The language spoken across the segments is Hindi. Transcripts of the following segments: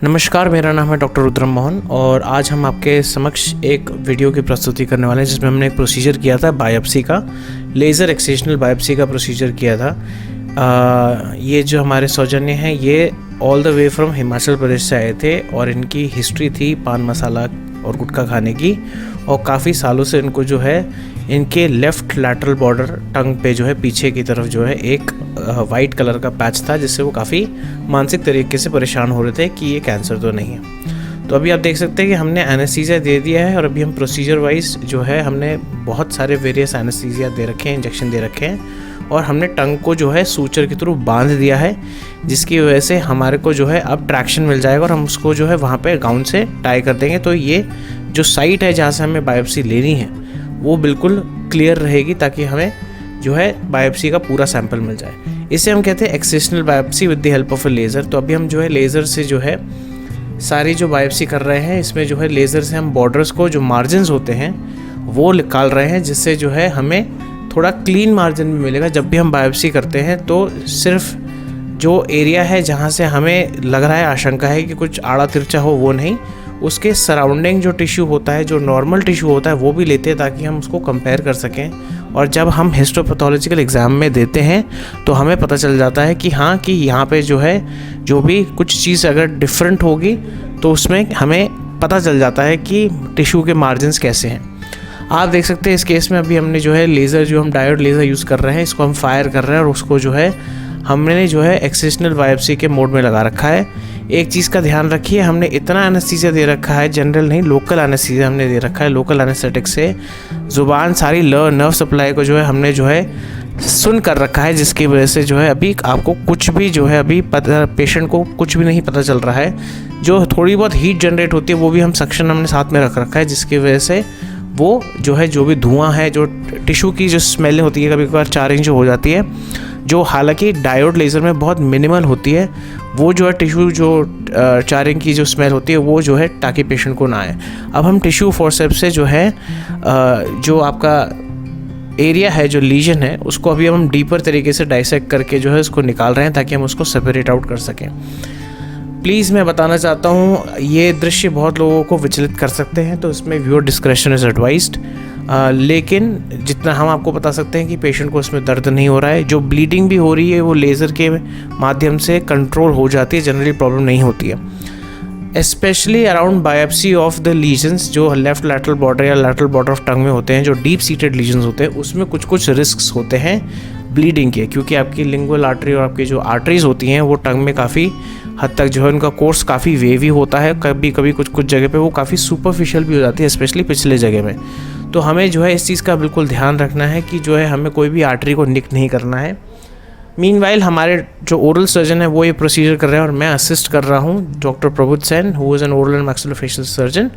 नमस्कार, मेरा नाम है डॉक्टर रुद्रम मोहन और आज हम आपके समक्ष एक वीडियो की प्रस्तुति करने वाले हैं जिसमें हमने एक प्रोसीजर किया था बायोप्सी का, लेज़र एक्सेशनल बायोप्सी का प्रोसीजर किया था। ये जो हमारे सौजन्य हैं ये all the way from Himachal Pradesh से आए थे और इनकी हिस्ट्री थी पान मसाला और गुटखा खाने की और काफ़ी सालों से इनको जो है इनके लेफ़्ट लैटरल बॉर्डर टंग पे जो है पीछे की तरफ जो है एक वाइट कलर का पैच था जिससे वो काफ़ी मानसिक तरीके से परेशान हो रहे थे कि ये कैंसर तो नहीं है। तो अभी आप देख सकते हैं कि हमने एनेस्थीसिया दे दिया है और अभी हम प्रोसीजर वाइज जो है हमने बहुत सारे वेरियस एनेस्थीसिया दे रखे हैं, इंजेक्शन दे रखे हैं और हमने टंग को जो है सूचर के थ्रू बांध दिया है, जिसकी वजह से हमारे को जो है अब ट्रैक्शन मिल जाएगा और हम उसको जो है वहाँ पे गाउन से टाई कर देंगे। तो ये जो साइट है जहाँ से हमें बायोप्सी लेनी है वो बिल्कुल क्लियर रहेगी ताकि हमें जो है बायोप्सी का पूरा सैंपल मिल जाए। इसे हम कहते हैं excisional biopsy with the help of a laser. तो अभी हम जो है लेज़र से जो है सारी जो बायोप्सी कर रहे हैं, इसमें जो है लेज़र से हम बॉर्डर्स को जो मार्जिन्स होते हैं वो निकाल रहे हैं, जिससे जो है हमें थोड़ा क्लीन मार्जिन भी मिलेगा। जब भी हम बायोप्सी करते हैं तो सिर्फ जो एरिया है जहाँ से हमें लग रहा है आशंका है कि कुछ आड़ा तिरछा हो वो नहीं, उसके सराउंडिंग जो टिश्यू होता है, जो नॉर्मल टिश्यू होता है वो भी लेते हैं ताकि हम उसको कंपेयर कर सकें। और जब हम हिस्टोपैथोलॉजिकल एग्ज़ाम में देते हैं तो हमें पता चल जाता है कि हाँ कि यहाँ पे जो है जो भी कुछ चीज़ अगर डिफरेंट होगी तो उसमें हमें पता चल जाता है कि टिश्यू के मार्जिन्स कैसे हैं। आप देख सकते हैं इस केस में अभी हमने जो है लेज़र, जो हम डायोड लेज़र यूज़ कर रहे हैं, इसको हम फायर कर रहे हैं और उसको जो है हमने जो है एक्सेशनल बायोप्सी के मोड में लगा रखा है। एक चीज़ का ध्यान रखिए, हमने इतना एनेस्थीसिया दे रखा है, जनरल नहीं लोकल एनेस्थीसिया हमने दे रखा है। लोकल एनेस्थेटिक से ज़ुबान सारी नर्व सप्लाई को जो है हमने जो है सुन कर रखा है, जिसकी वजह से जो है अभी आपको कुछ भी जो है अभी पेशेंट को कुछ भी नहीं पता चल रहा है। जो थोड़ी बहुत हीट जनरेट होती है वो भी हम सक्शन हमने साथ में रख रखा है, जिसकी वजह से वो जो है जो भी धुआं है, जो टिश्यू की जो स्मेल होती है कभी कभार चारिंग जो हो जाती है, जो हालांकि डायोड लेज़र में बहुत मिनिमल होती है, वो जो है टिश्यू जो चारिंग की जो स्मेल होती है वो जो है ताकि पेशेंट को ना आए। अब हम टिश्यू फोर्सेप्स से जो है जो आपका एरिया है, जो लीजन है, उसको अभी हम डीपर तरीके से डाइसेक्ट करके जो है उसको निकाल रहे हैं ताकि हम उसको सेपरेट आउट कर सकें। प्लीज़ मैं बताना चाहता हूँ ये दृश्य बहुत लोगों को विचलित कर सकते हैं, तो इसमें व्यूअर डिस्क्रेशन इज़ एडवाइज्ड। लेकिन जितना हम आपको बता सकते हैं कि पेशेंट को इसमें दर्द नहीं हो रहा है, जो ब्लीडिंग भी हो रही है वो लेज़र के माध्यम से कंट्रोल हो जाती है, जनरली प्रॉब्लम नहीं होती है। Specially around biopsy of the lesions जो लेफ्ट लैटरल बॉर्डर या लैटरल बॉर्डर ऑफ टंग में होते हैं, जो डीप सीटेड लीजन्स होते हैं, उसमें कुछ रिस्क्स होते हैं ब्लीडिंग के, क्योंकि आपकी लिंगुअल आर्टरी और आपकी जो आर्टरीज होती हैं वो टंग में काफ़ी हद तक जो है उनका कोर्स काफ़ी वेवी होता है। कभी कभी कुछ जगह पे वो काफ़ी सुपरफिशियल भी हो जाती है, स्पेशली पिछले जगह में। तो हमें जो है इस चीज़ का बिल्कुल ध्यान रखना है कि जो है हमें कोई भी आर्टरी को निक नहीं करना है। मीनवाइल हमारे जो ओरल सर्जन है वो ये प्रोसीजर कर रहे हैं और मैं असिस्ट कर रहा हूँ, डॉक्टर प्रबुद्ध Sen, who is an oral and maxillofacial surgeon.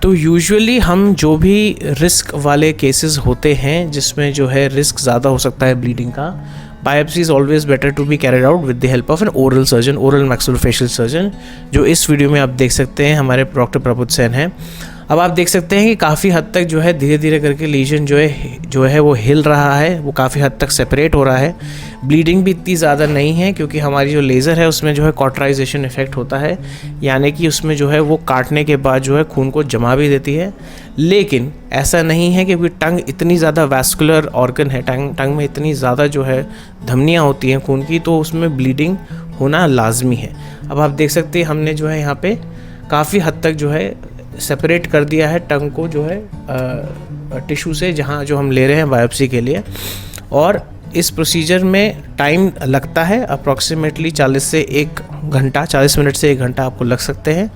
तो यूजुअली हम जो भी रिस्क वाले केसेस होते हैं जिसमें जो है रिस्क ज़्यादा हो सकता है ब्लीडिंग का, biopsy is always better to be carried out with the help of an oral surgeon, oral maxillofacial surgeon, जो इस वीडियो में आप देख सकते हैं हमारे डॉक्टर प्रबुद्ध सेन हैं। अब आप देख सकते हैं कि काफ़ी हद तक जो है धीरे धीरे करके लीजन जो है वो हिल रहा है, वो काफ़ी हद तक सेपरेट हो रहा है। ब्लीडिंग भी इतनी ज़्यादा नहीं है क्योंकि हमारी जो लेज़र है उसमें जो है कॉटराइजेशन इफेक्ट होता है, यानी कि उसमें जो है वो काटने के बाद जो है खून को जमा भी देती है। लेकिन ऐसा नहीं है क्योंकि टंग इतनी ज़्यादा वैस्कुलर ऑर्गन है, टंग में इतनी ज़्यादा जो है धमनियाँ होती हैं खून की, तो उसमें ब्लीडिंग होना लाजमी है। अब आप देख सकते हैं हमने जो है यहाँ पे काफ़ी हद तक जो है सेपरेट कर दिया है टंग को जो है टिश्यू से, जहाँ जो हम ले रहे हैं बायोप्सी के लिए। और इस प्रोसीजर में टाइम लगता है अप्रॉक्सीमेटली 40 मिनट से 1 घंटा आपको लग सकते हैं।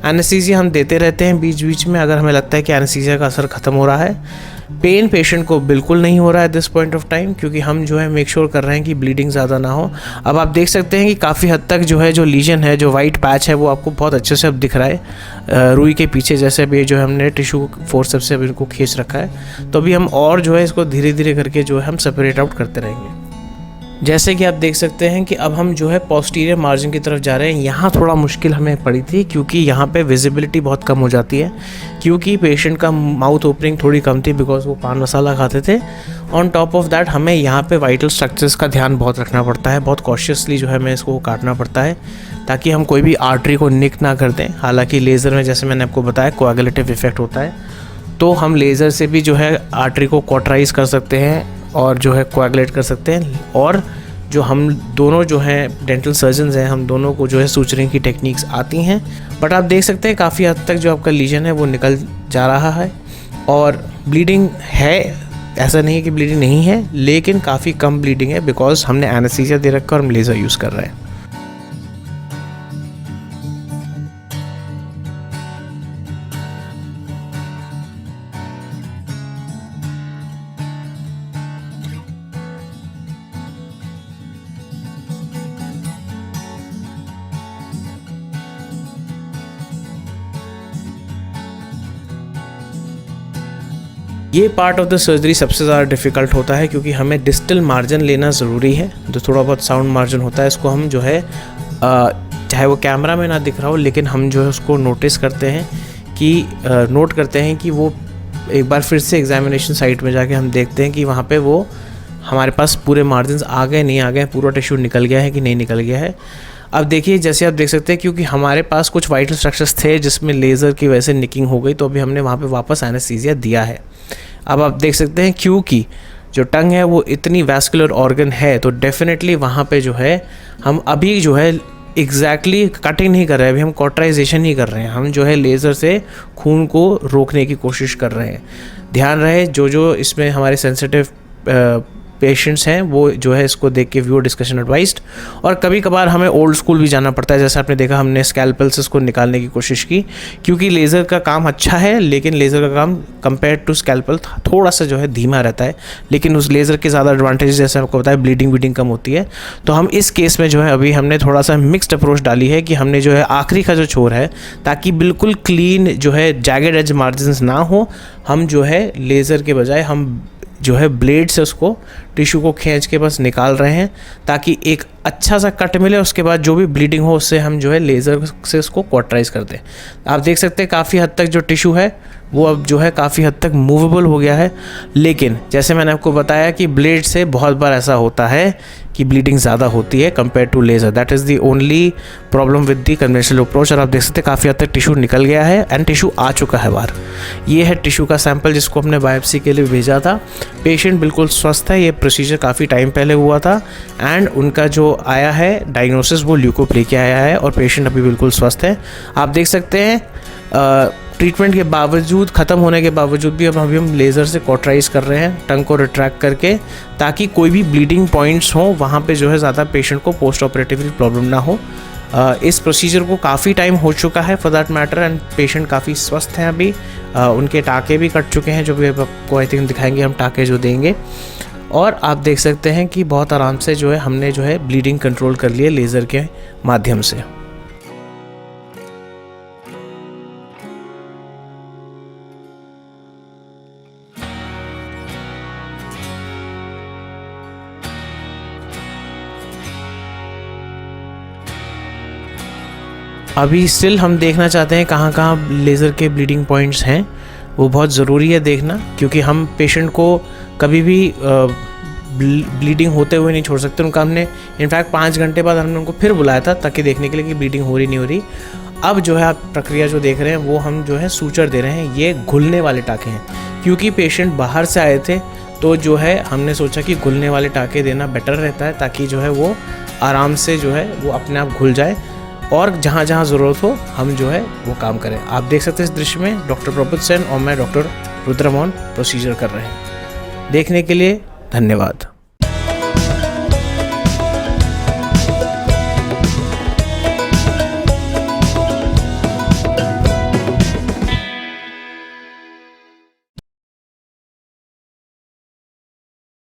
एनेस्थीसिया हम देते रहते हैं बीच बीच में अगर हमें लगता है कि एनेस्थीसिया का असर ख़त्म हो रहा है। पेन पेशेंट को बिल्कुल नहीं हो रहा है दिस पॉइंट ऑफ टाइम, क्योंकि हम जो है मेक श्योर कर रहे हैं कि ब्लीडिंग ज़्यादा ना हो। अब आप देख सकते हैं कि काफ़ी हद तक जो है जो लीजन है, जो वाइट पैच है, वो आपको बहुत अच्छे से अब दिख रहा है रुई के पीछे। जैसे अभी जो है हमने टिश्यू फोर्सेप्स से अभी इनको खींच रखा है, तो अभी हम और जो है इसको धीरे धीरे करके जो है हम सेपरेट आउट करते रहेंगे। जैसे कि आप देख सकते हैं कि अब हम जो है पोस्टीरियर मार्जिन की तरफ जा रहे हैं। यहाँ थोड़ा मुश्किल हमें पड़ी थी क्योंकि यहाँ पे विजिबिलिटी बहुत कम हो जाती है, क्योंकि पेशेंट का माउथ ओपनिंग थोड़ी कम थी बिकॉज वो पान मसाला खाते थे। ऑन टॉप ऑफ दैट हमें यहाँ पे वाइटल स्ट्रक्चर्स का ध्यान बहुत रखना पड़ता है, बहुत कॉशियसली जो है हमें इसको काटना पड़ता है ताकि हम कोई भी आर्टरी को निक ना कर दें। हालाँकि लेज़र में जैसे मैंने आपको बताया कोएगुलेटिव इफेक्ट होता है, तो हम लेज़र से भी जो है आर्टरी को कॉटराइज कर सकते हैं और जो है कोएगुलेट कर सकते हैं। और जो हम दोनों जो हैं डेंटल सर्जन्स हैं, हम दोनों को जो है सूचरिंग की टेक्निक्स आती हैं। बट आप देख सकते हैं काफ़ी हद तक जो आपका लीजन है वो निकल जा रहा है और ब्लीडिंग है, ऐसा नहीं है कि ब्लीडिंग नहीं है, लेकिन काफ़ी कम ब्लीडिंग है बिकॉज हमने एनेस्थीसिया दे रखा और हम लेज़र यूज़ कर रहे हैं। ये पार्ट ऑफ द सर्जरी सबसे ज़्यादा डिफ़िकल्ट होता है क्योंकि हमें डिस्टल मार्जिन लेना ज़रूरी है। जो थोड़ा बहुत साउंड मार्जिन होता है इसको हम जो है चाहे वो कैमरा में ना दिख रहा हो, लेकिन हम जो है उसको नोटिस करते हैं कि नोट करते हैं कि वो एक बार फिर से एग्जामिनेशन साइट में जाके हम देखते हैं कि वहाँ पे वो हमारे पास पूरे मार्जिन आ गए नहीं आ गए, पूरा टिश्यू निकल गया है कि नहीं निकल गया है। अब देखिए जैसे आप देख सकते हैं क्योंकि हमारे पास कुछ वाइटल स्ट्रक्चर्स थे जिसमें लेज़र की वजह से निकिंग हो गई, तो अभी हमने वहाँ पे वापस एनेस्थीसिया दिया है। अब आप देख सकते हैं क्योंकि जो टंग है वो इतनी वैस्कुलर ऑर्गन है, तो डेफिनेटली वहाँ पे जो है हम अभी जो है एग्जैक्टली कटिंग नहीं कर रहे हैं, अभी हम कॉटराइजेशन नहीं कर रहे हैं, हम जो है लेज़र से खून को रोकने की कोशिश कर रहे हैं। ध्यान रहे जो इसमें हमारे सेंसिटिव पेशेंट्स हैं वो जो है इसको देख के व्यूअर डिस्कशन एडवाइज्ड। और कभी कभार हमें ओल्ड स्कूल भी जाना पड़ता है, जैसे आपने देखा हमने स्कैल्पेल से इसको निकालने की कोशिश की, क्योंकि लेज़र का काम अच्छा है लेकिन लेज़र का काम कंपेयर टू स्कैल्पेल थोड़ा सा जो है धीमा रहता है, लेकिन उस लेज़र के ज़्यादा एडवांटेज जैसे आपको बताया ब्लीडिंग कम होती है। तो हम इस केस में जो है अभी हमने थोड़ा सा मिक्स्ड अप्रोच डाली है कि हमने जो है आखिरी का जो छोर है, ताकि बिल्कुल क्लीन जो है जैगेड एज मार्जिन्स ना हो, हम जो है लेज़र के बजाय हम जो है ब्लेड से उसको टिश्यू को खींच के बस निकाल रहे हैं ताकि एक अच्छा सा कट मिले। उसके बाद जो भी ब्लीडिंग हो उससे हम जो है लेज़र से उसको कॉटराइज कर दें। आप देख सकते हैं काफ़ी हद तक जो टिश्यू है वो अब जो है काफ़ी हद तक मूवेबल हो गया है, लेकिन जैसे मैंने आपको बताया कि ब्लेड से बहुत बार ऐसा होता है कि ब्लीडिंग ज़्यादा होती है compare to laser. That is the only problem with the conventional approach. और आप देख सकते हैं काफ़ी हद तक टिश्यू निकल गया है एंड टिश्यू आ चुका है बाहर। ये है टिश्यू का सैंपल जिसको हमने बायोप्सी के लिए भेजा था। पेशेंट बिल्कुल स्वस्थ है, ये प्रोसीजर काफ़ी टाइम पहले हुआ था एंड उनका जो आया है डायग्नोसिस वो ल्यूकोप्लेकिया आया है और पेशेंट अभी बिल्कुल स्वस्थ है। आप देख सकते हैं ट्रीटमेंट के बावजूद, ख़त्म होने के बावजूद भी अब अभी हम लेज़र से कॉटराइज कर रहे हैं टंग को रिट्रैक्ट करके, ताकि कोई भी ब्लीडिंग पॉइंट्स हो वहाँ पे जो है ज़्यादा पेशेंट को पोस्ट ऑपरेटिवली प्रॉब्लम ना हो। इस प्रोसीजर को काफ़ी टाइम हो चुका है for that matter and patient काफ़ी स्वस्थ हैं अभी। उनके टाँके भी कट चुके हैं, जो भी आपको आई थिंक दिखाएंगे हम टाँके जो देंगे। और आप देख सकते हैं कि बहुत आराम से जो है हमने जो है ब्लीडिंग कंट्रोल कर लिया लेज़र के माध्यम से। अभी स्टिल हम देखना चाहते हैं कहाँ कहाँ लेज़र के ब्लीडिंग पॉइंट्स हैं, वो बहुत ज़रूरी है देखना, क्योंकि हम पेशेंट को कभी भी ब्लीडिंग होते हुए नहीं छोड़ सकते। उनका हमने इनफैक्ट 5 घंटे बाद हमने उनको फिर बुलाया था ताकि देखने के लिए कि ब्लीडिंग हो रही नहीं हो रही। अब जो है आप प्रक्रिया जो देख रहे हैं वो हम जो है सूचर दे रहे हैं। ये घुलने वाले टाँके हैं, क्योंकि पेशेंट बाहर से आए थे तो जो है हमने सोचा कि घुलने वाले टाँके देना बेटर रहता है, ताकि जो है वो आराम से जो है वो अपने आप घुल जाए और जहाँ जहाँ ज़रूरत हो हम जो है वो काम करें। आप देख सकते हैं इस दृश्य में डॉक्टर प्रबुद्ध सेन और मैं डॉक्टर रुद्र मोहन प्रोसीजर कर रहे हैं। देखने के लिए धन्यवाद।